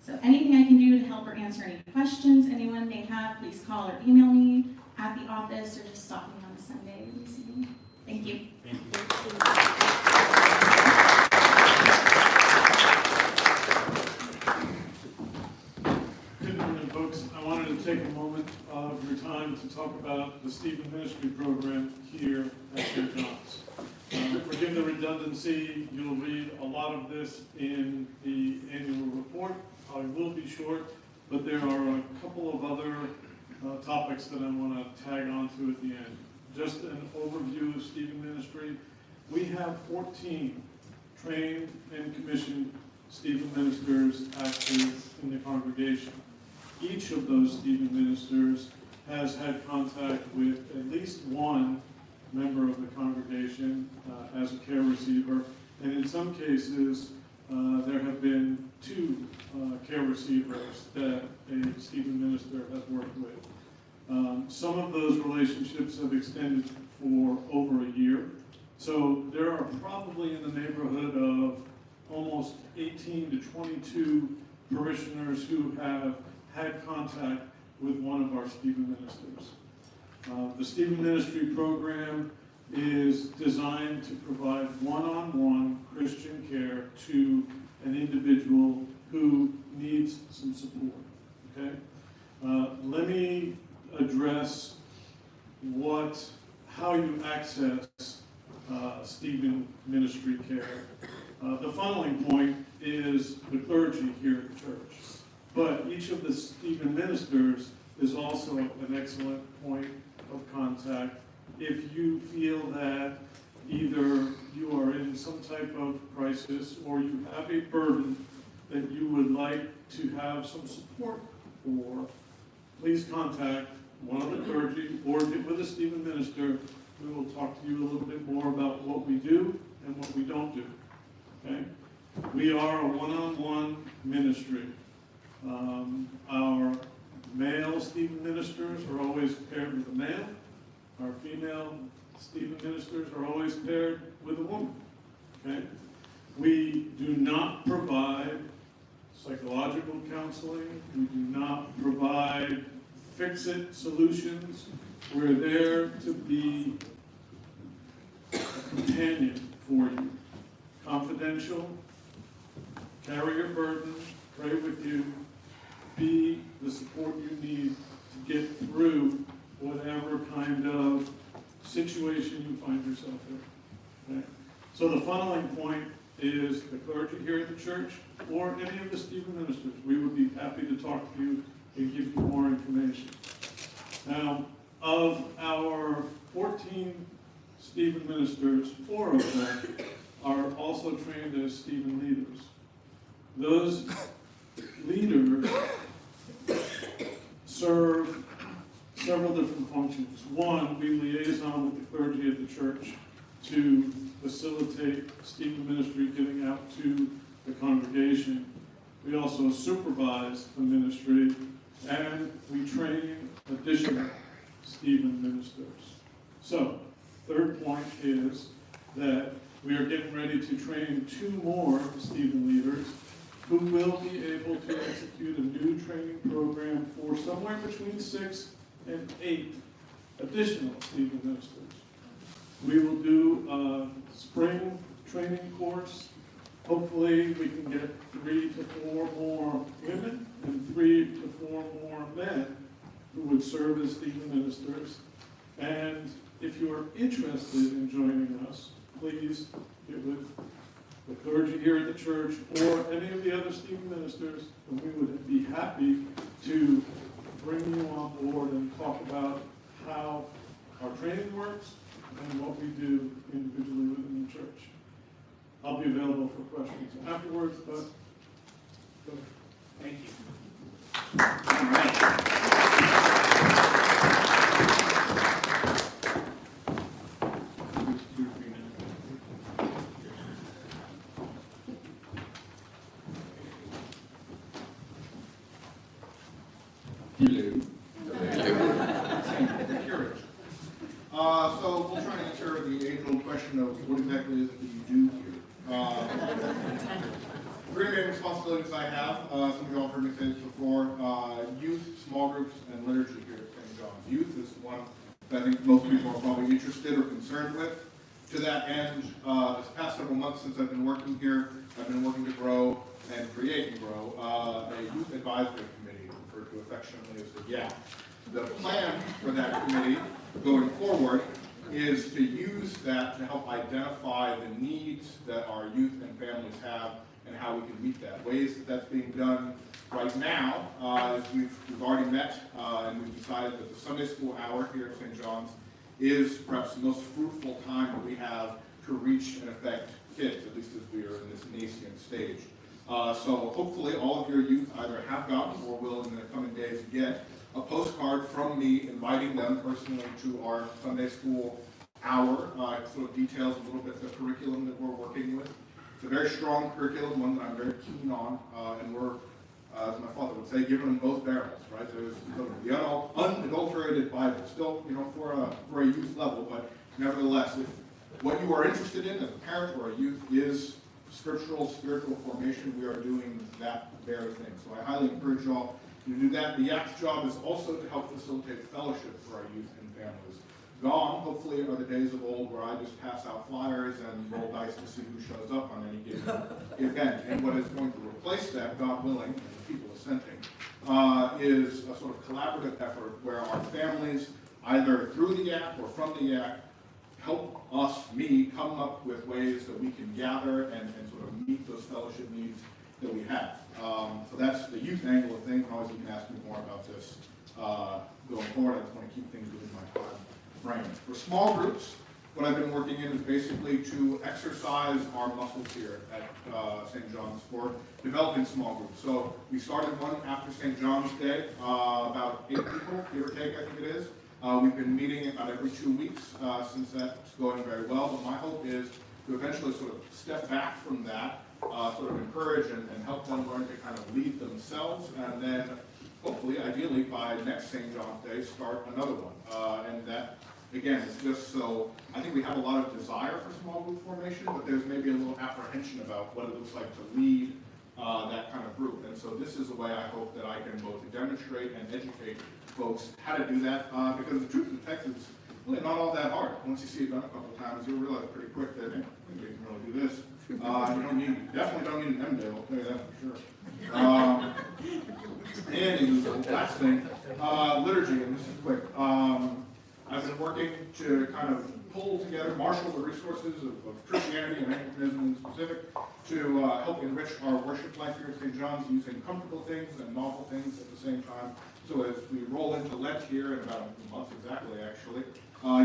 Speaker 12: So anything I can do to help or answer any questions anyone may have, please call or email me at the office, or just stop me on a Sunday when you see me. Thank you.
Speaker 7: Good morning, folks. I wanted to take a moment of your time to talk about the Stephen Ministry Program here at St. John's. Forgive the redundancy, you'll read a lot of this in the annual report. I will be short, but there are a couple of other topics that I want to tag on to at the end. Just an overview of Stephen Ministry. We have 14 trained and commissioned Stephen ministers active in the congregation. Each of those Stephen ministers has had contact with at least one member of the congregation as a care receiver, and in some cases there have been 2 care receivers that a Stephen minister has worked with. Some of those relationships have extended for over a year, so there are probably in the neighborhood of almost 18 to 22 parishioners who have had contact with one of our Stephen ministers. The Stephen Ministry Program is designed to provide one-on-one Christian care to an individual who needs some support. Okay? Let me address how you access Stephen Ministry care. The funneling point is the clergy here at the church, but each of the Stephen ministers is also an excellent point of contact if you feel that either you are in some type of crisis or you have a burden that you would like to have some support for. Please contact one of the clergy or get with a Stephen minister. We will talk to you a little bit more about what we do and what we don't do. Okay? We are a one-on-one ministry. Our male Stephen ministers are always paired with a male. Our female Stephen ministers are always paired with a woman. Okay? We do not provide psychological counseling. We do not provide fix-it solutions. We're there to be a companion for you. Confidential, carry your burden, pray with you, be the support you need to get through whatever kind of situation you find yourself in. Okay? So the funneling point is the clergy here at the church or any of the Stephen ministers. We would be happy to talk to you and give you more information. Now, of our 14 Stephen ministers, 4 of them are also trained as Stephen leaders. Those leaders serve several different functions. One, we liaison with the clergy of the church to facilitate Stephen ministry getting out to the congregation. We also supervise the ministry, and we train additional Stephen ministers. So, third point is that we are getting ready to train 2 more Stephen leaders who will be able to execute a new training program for somewhere between 6 and 8 additional Stephen ministers. We will do a spring training course. Hopefully, we can get 3 to 4 more women and 3 to 4 more men who would serve as Stephen ministers. And if you are interested in joining us, please get with the clergy here at the church or any of the other Stephen ministers, and we would be happy to bring you on board and talk about how our training works and what we do individually within the church. I'll be available for questions afterwards, but go ahead.
Speaker 3: Thank you. All right.
Speaker 10: So we'll try to answer the age-old question of what exactly is it that you do here. 3 main responsibilities I have, some of you all heard me say this before, youth, small groups, and liturgy here at St. John's. Youth is one that I think most people are probably interested or concerned with. To that end, this past several months since I've been working here, I've been working to grow and create and grow a youth advisory committee, referred to affectionately as the YAP. The plan for that committee going forward is to use that to help identify the needs that our youth and families have and how we can meet that. Ways that that's being done right now is we've already met and we've decided that the Sunday school hour here at St. John's is perhaps the most fruitful time that we have to reach and affect kids, at least as we are in this nascent stage. So hopefully all of your youth either have gotten or will in the coming days get a postcard from me inviting them personally to our Sunday school hour. It sort of details a little bit the curriculum that we're working with. It's a very strong curriculum, one that I'm very keen on, and we're, as my father would say, giving them both barrels, right? There's the unadulterated Bible, still, you know, for a youth level, but nevertheless, if what you are interested in as a parent or a youth is spiritual formation, we are doing that very thing. So I highly encourage you all to do that. The YAP's job is also to help facilitate fellowship for our youth and families. Gone, hopefully, are the days of old where I just pass out flyers and roll dice to see who shows up on any given event. And what is going to replace that, God willing, and people assenting, is a sort of collaborative effort where our families, either through the YAP or from the YAP, help me, come up with ways that we can gather and sort of meet those fellowship needs that we have. So that's the youth angle of things, and always you can ask me more about this going forward. I just want to keep things within my time frame. For small groups, what I've been working in is basically to exercise our muscles here at St. John's for developing small groups. So we started one after St. John's Day, about 8 people, give or take, I think it is. We've been meeting about every 2 weeks since that's going very well, but my hope is to eventually sort of step back from that, sort of encourage and help them learn to kind of lead themselves, and then hopefully, ideally, by next St. John's Day, start another one. And that, again, is just so, I think we have a lot of desire for small group formation, but there's maybe a little apprehension about what it looks like to lead that kind of group. And so this is a way I hope that I can both demonstrate and educate folks how to do that, because the truth of the text is really not all that hard. Once you see it done a couple of times, you'll realize pretty quick that, hey, we can really do this. You definitely don't need an M-Day, I'll tell you that for sure. And the last thing, liturgy, and this is quick. I've been working to kind of pull together, marshal the resources of Christianity and Anglicanism in specific to help enrich our worship life here at St. John's using comfortable things and novel things at the same time. So as we roll into Lent here in about a month exactly, actually,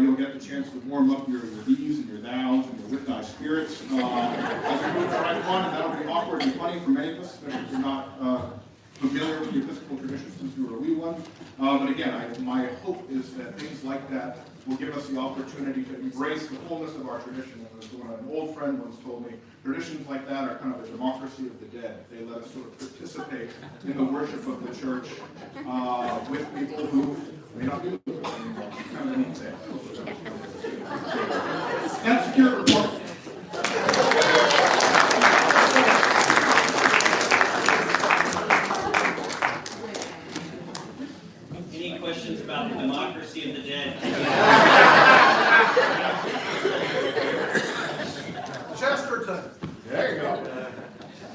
Speaker 10: you'll get the chance to warm up your these and your thous and your with thy spirits as we move to right one, and that'll be awkward and funny for many of us, especially if you're not familiar with the Episcopal tradition since we were a wee one. But again, my hope is that things like that will give us the opportunity to embrace the fullness of our tradition. And as an old friend once told me, traditions like that are kind of a democracy of the dead. They let us sort of participate in the worship of the church with people who may not be with us anymore. It's kind of a neat thing. That's secure report.
Speaker 3: Any questions about the democracy of the dead?
Speaker 10: Chesterton. There you go.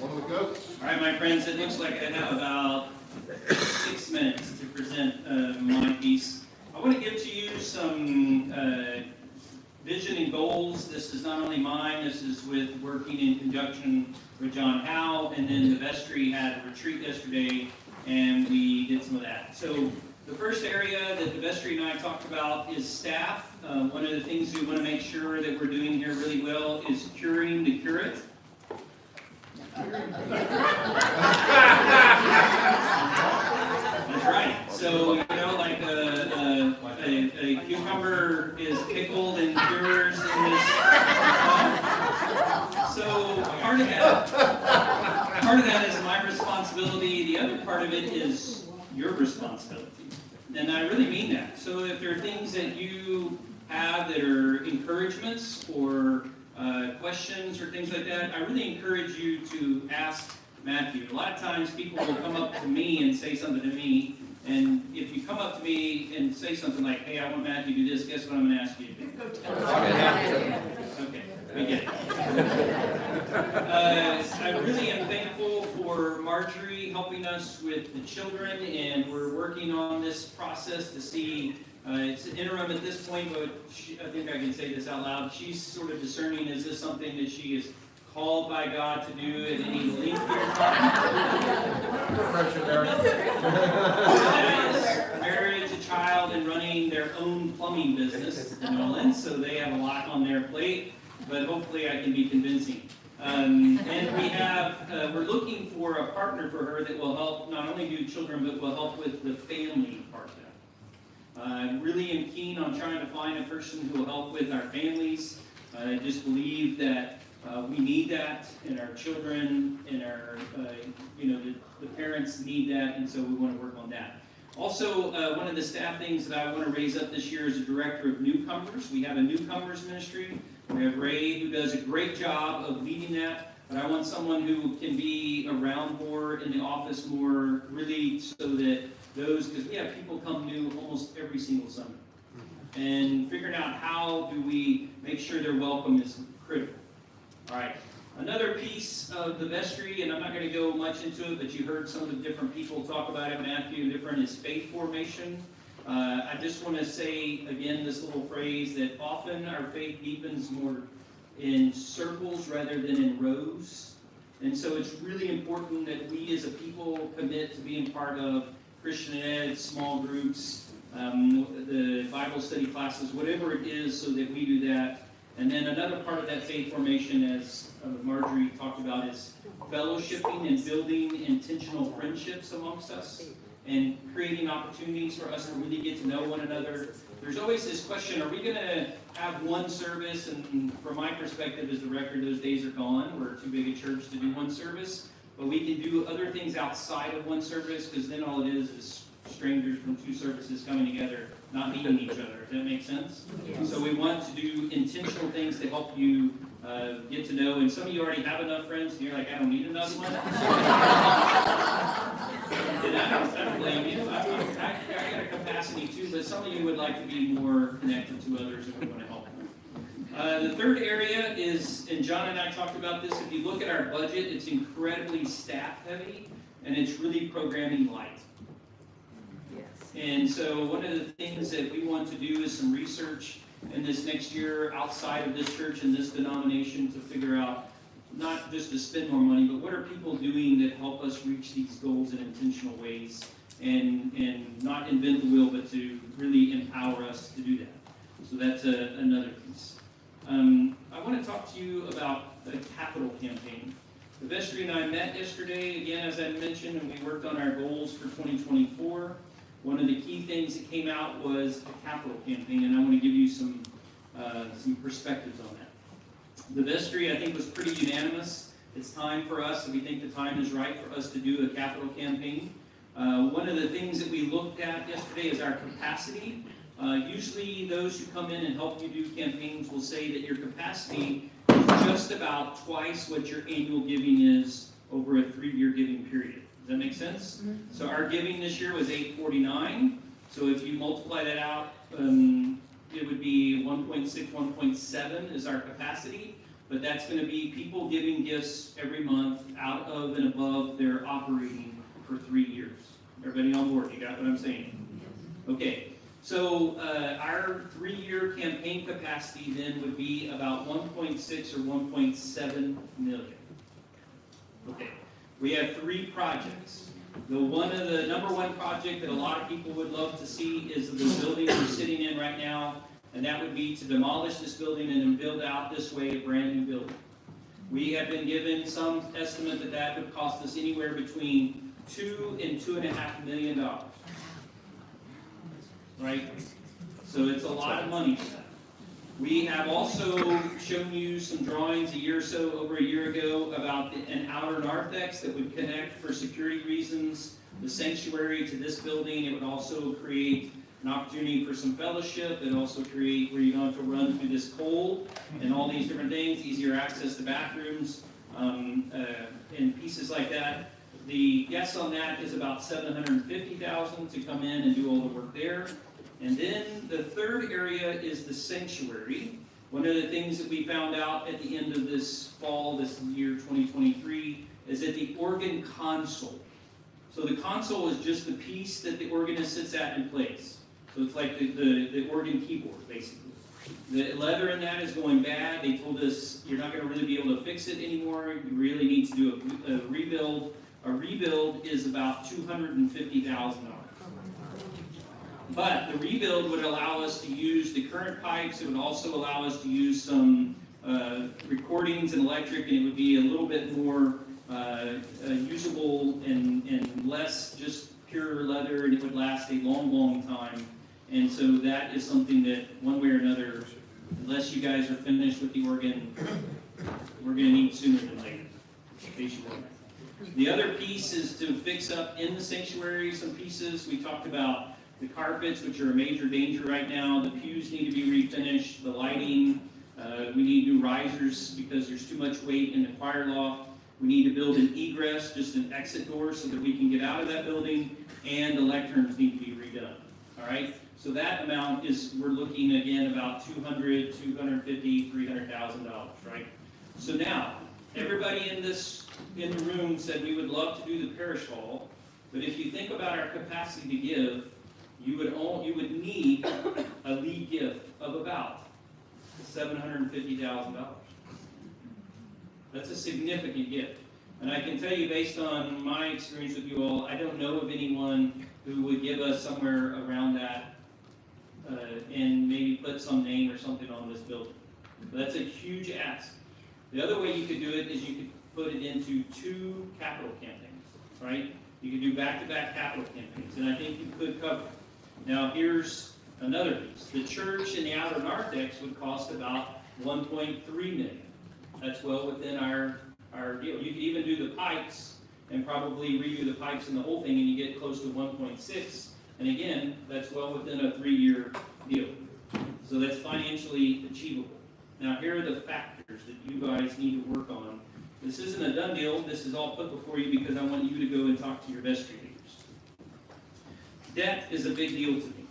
Speaker 10: One of the goats.
Speaker 3: All right, my friends, it looks like I have about 6 minutes to present my piece. I want to give to you some vision and goals. This is not only mine, this is with working in conjunction with John Howe, and then the vestry had a retreat yesterday, and we did some of that. So the first area that the vestry and I talked about is staff. One of the things we want to make sure that we're doing here really well is curing the curate. That's right. So, you know, like a cucumber is pickled and cures in this. So part of that is my responsibility. The other part of it is your responsibility. And I really mean that. So if there are things that you have that are encouragements or questions or things like that, I really encourage you to ask Matthew. A lot of times people will come up to me and say something to me, and if you come up to me and say something like, hey, I want Matthew to do this, guess what I'm going to ask you to do? Okay, we get it. I really am thankful for Marjorie helping us with the children, and we're working on this process to see, it's an interim at this point, but I think I can say this out loud. She's sort of discerning, is this something that she is called by God to do at any length of time? Marriage, a child, and running their own plumbing business in Nolan, so they have a lot on their plate, but hopefully I can be convincing. And we have, we're looking for a partner for her that will help not only do children, but will help with the family part of that. I really am keen on trying to find a person who will help with our families. I just believe that we need that, and our children and our, the parents need that, and so we want to work on that. Also, one of the staff things that I want to raise up this year is a director of newcomers. We have a newcomers ministry. We have Ray, who does a great job of leading that, but I want someone who can be around more in the office more, really, so that those, because we have people come new almost every single Sunday. And figuring out how do we make sure they're welcome is critical. All right. Another piece of the vestry, and I'm not going to go much into it, but you heard some of the different people talk about it, Matthew, different is faith formation. I just want to say, again, this little phrase that often our faith deepens more in circles rather than in rows. And so it's really important that we as a people commit to being part of Christian Ed, small groups, the Bible study classes, whatever it is, so that we do that. And then another part of that faith formation, as Marjorie talked about, is fellowshipping and building intentional friendships amongst us and creating opportunities for us to really get to know one another. There's always this question, are we going to have one service? And from my perspective as the rector, those days are gone. We're too big a church to do one service. But we can do other things outside of one service, because then all it is strangers from two services coming together, not meeting each other. Does that make sense? Yes. So we want to do intentional things to help you get to know. And some of you already have enough friends, and you're like, I don't need another one. And I don't blame you. I got a capacity too, but some of you would like to be more connected to others, and we want to help them. The third area is, and John and I talked about this, if you look at our budget, it's incredibly staff heavy, and it's really programming light. And so one of the things that we want to do is some research in this next year outside of this church and this denomination to figure out, not just to spend more money, but what are people doing that help us reach these goals in intentional ways, and not invent the wheel, but to really empower us to do that. So that's another piece. I want to talk to you about the capital campaign. The vestry and I met yesterday, again, as I mentioned, and we worked on our goals for 2024. One of the key things that came out was a capital campaign, and I want to give you some perspectives on that. The vestry, I think, was pretty unanimous. It's time for us, and we think the time is right for us to do a capital campaign. One of the things that we looked at yesterday is our capacity. Usually those who come in and help you do campaigns will say that your capacity is just about twice what your annual giving is over a 3-year giving period. Does that make sense? So our giving this year was $849. So if you multiply that out, it would be 1.6, 1.7 is our capacity. But that's going to be people giving gifts every month out of and above their operating for 3 years. Everybody on board? You got what I'm saying? Okay. So our 3-year campaign capacity then would be about 1.6 or 1.7 million. Okay. We have 3 projects. The number one project that a lot of people would love to see is the building we're sitting in right now, and that would be to demolish this building and then build out this way a brand new building. We have been given some estimate that that would cost us anywhere between $2 and $2.5 million. Right? So it's a lot of money for that. We have also shown you some drawings over a year ago about an outer narthex that would connect for security reasons the sanctuary to this building. It would also create an opportunity for some fellowship and also create where you don't have to run through this cold and all these different things, easier access to bathrooms, and pieces like that. The guess on that is about $750,000 to come in and do all the work there. And then the third area is the sanctuary. One of the things that we found out at the end of this fall, this year 2023, is that the organ console. So the console is just the piece that the organist sits at and plays. So it's like the organ keyboard, basically. The leather in that is going bad. They told us you're not going to really be able to fix it anymore. You really need to do a rebuild. A rebuild is about $250,000. But the rebuild would allow us to use the current pipes. It would also allow us to use some recordings and electric, and it would be a little bit more usable and less just pure leather, and it would last a long, long time. And so that is something that, one way or another, unless you guys are finished with the organ, we're going to need sooner than later. In case you wonder. The other piece is to fix up in the sanctuary some pieces. We talked about the carpets, which are a major danger right now. The pews need to be refinished. The lighting. We need new risers because there's too much weight in the choir loft. We need to build an egress, just an exit door, so that we can get out of that building. And the lecterns need to be redone. All right. So that amount is, we're looking again about $200,000, $250,000, $300,000. Right. So now, everybody in the room said we would love to do the parish hall, but if you think about our capacity to give, you would need a lead gift of about $750,000. That's a significant gift. And I can tell you, based on my experience with you all, I don't know of anyone who would give us somewhere around that and maybe put some name or something on this building. But that's a huge ask. The other way you could do it is you could put it into 2 capital campaigns, right? You could do back-to-back capital campaigns, and I think you could cover it. Now, here's another piece. The church and the outer narthex would cost about $1.3 million. That's well within our deal. You could even do the pipes and probably redo the pipes and the whole thing, and you get close to 1.6. And again, that's well within a 3-year deal. So that's financially achievable. Now, here are the factors that you guys need to work on. This isn't a done deal. This is all put before you because I want you to go and talk to your vestry leaders. Debt is a big deal to me.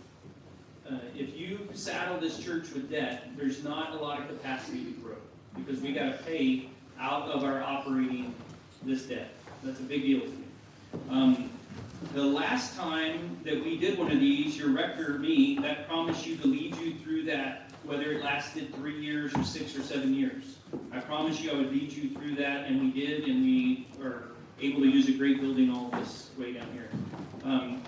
Speaker 3: If you saddle this church with debt, there's not a lot of capacity to grow because we got to pay out of our operating this debt. That's a big deal to me. The last time that we did one of these, your rector, me, that promised you to lead you through that, whether it lasted 3 years or 6 or 7 years. I promised you I would lead you through that, and we did, and we are able to use a great building all this way down here.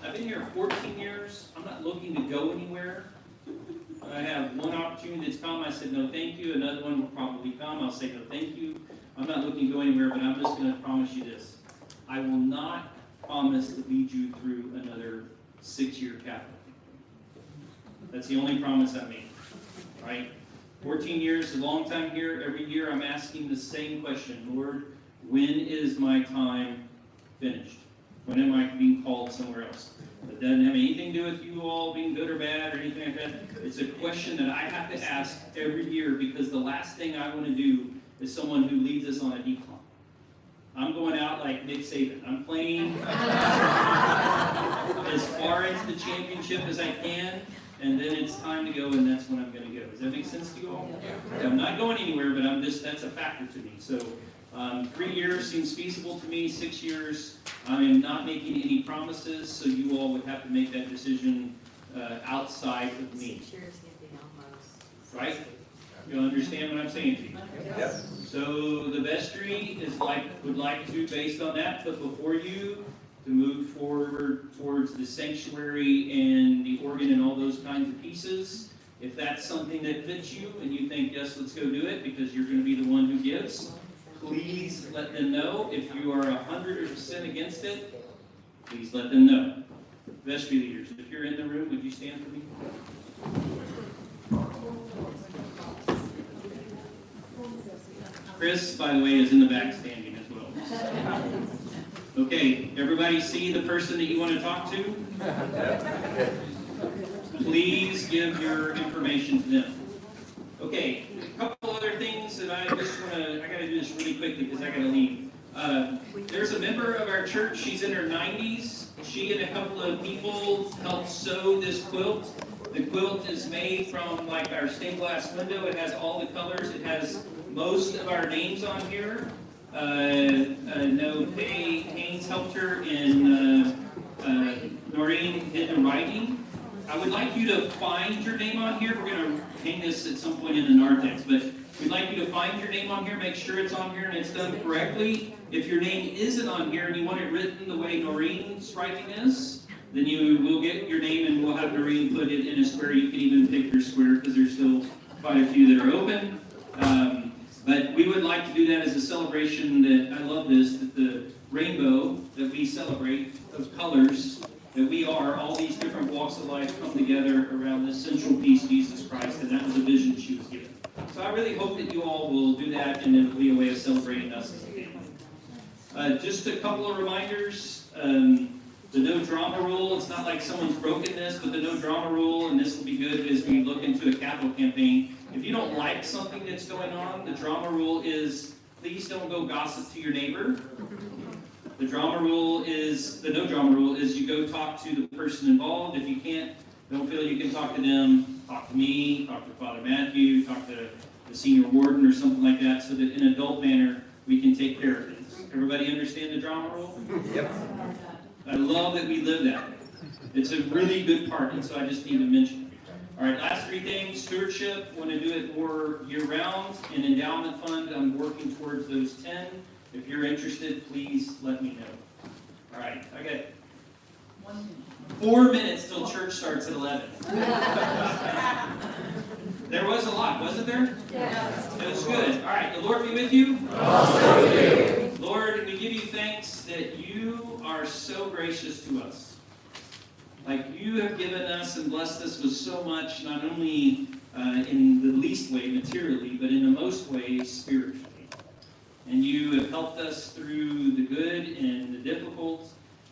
Speaker 3: I've been here 14 years. I'm not looking to go anywhere. I have one opportunity that's come. I said no thank you. Another one will probably come. I'll say no thank you. I'm I'm not looking to go anywhere, but I'm just going to promise you this. I will not promise to lead you through another 6-year capital. That's the only promise I make, right? 14 years is a long time here. Every year I'm asking the same question. Lord, when is my time finished? When am I being called somewhere else? It doesn't have anything to do with you all being good or bad or anything like that. It's a question that I have to ask every year because the last thing I want to do is someone who leads us on a decline. I'm going out like Nick Saban. I'm playing as far into the championship as I can, and then it's time to go, and that's when I'm going to go. Does that make sense to you all? Yeah, I'm not going anywhere, but that's a factor to me. So 3 years seems feasible to me. 6 years, I am not making any promises, so you all would have to make that decision outside of me.
Speaker 8: 6 years can be almost.
Speaker 3: Right? You understand what I'm saying to you?
Speaker 1: Yes.
Speaker 3: So the vestry would like to, based on that, put before you to move forward towards the sanctuary and the organ and all those kinds of pieces. If that's something that fits you and you think, yes, let's go do it because you're going to be the one who gives, please let them know. If you are 100% against it, please let them know. Vestry leaders, if you're in the room, would you stand for me? Chris, by the way, is in the back standing as well. Okay, everybody see the person that you want to talk to? Please give your information to them. Okay, a couple other things that I got to do this really quickly because I got to leave. There's a member of our church, she's in her 90s. She and a couple of people helped sew this quilt. The quilt is made from like our stained glass window. It has all the colors. It has most of our names on here. Haynes helped her, and Noreen did the writing. I would like you to find your name on here. We're going to hang this at some point in the narthex, but we'd like you to find your name on here, make sure it's on here and it's done correctly. If your name isn't on here and you want it written the way Noreen's writing is, then you will get your name and we'll have Noreen put it in a square. You can even pick your square because there's still quite a few that are open. But we would like to do that as a celebration that, I love this, that the rainbow that we celebrate, those colors that we are, all these different walks of life come together around this central piece, Jesus Christ, and that was a vision she was given. So I really hope that you all will do that, and it'll be a way of celebrating us as a family. Just a couple of reminders. The no drama rule, it's not like someone's broken this, but the no drama rule, and this will be good as we look into a capital campaign. If you don't like something that's going on, the drama rule is please don't go gossip to your neighbor. The no drama rule is you go talk to the person involved. If you don't feel you can talk to them, talk to me, talk to Father Matthew, talk to the senior warden or something like that, so that in an adult manner we can take care of things. Everybody understand the drama rule?
Speaker 1: Yep.
Speaker 3: I love that we live that way. It's a really good part, and so I just need to mention it. All right, last 3 things. Stewardship, want to do it more year-round. And endowment fund, I'm working towards those 10. If you're interested, please let me know. All right, I got 4 minutes till church starts at 11. There was a lot, wasn't there?
Speaker 4: Yes.
Speaker 3: It was good. All right, the Lord be with you. Also with you. Lord, we give you thanks that you are so gracious to us. Like you have given us and blessed us with so much, not only in the least way materially, but in the most ways spiritually. And you have helped us through the good and the difficult.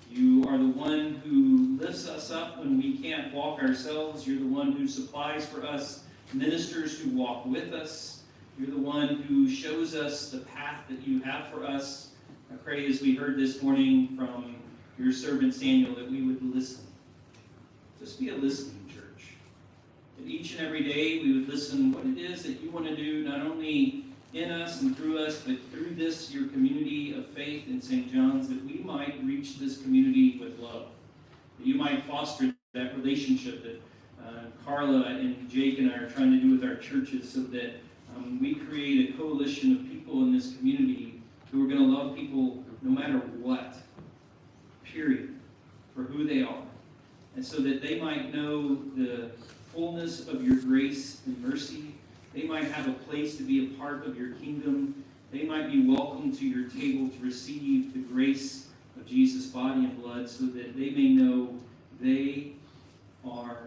Speaker 3: You are the one who lifts us up when we can't walk ourselves. You're the one who supplies for us ministers who walk with us. You're the one who shows us the path that you have for us. I pray as we heard this morning from your servant Samuel that we would listen. Just be a listening church. That each and every day we would listen what it is that you want to do, not only in us and through us, but through this, your community of faith in St. John's, that we might reach this community with love. That you might foster that relationship that Carla and Jake and I are trying to do with our churches, so that we create a coalition of people in this community who are going to love people no matter what, period, for who they are. And so that they might know the fullness of your grace and mercy. They might have a place to be a part of your kingdom. they might be welcome to your table to receive the grace of Jesus' body and blood so that they may know they are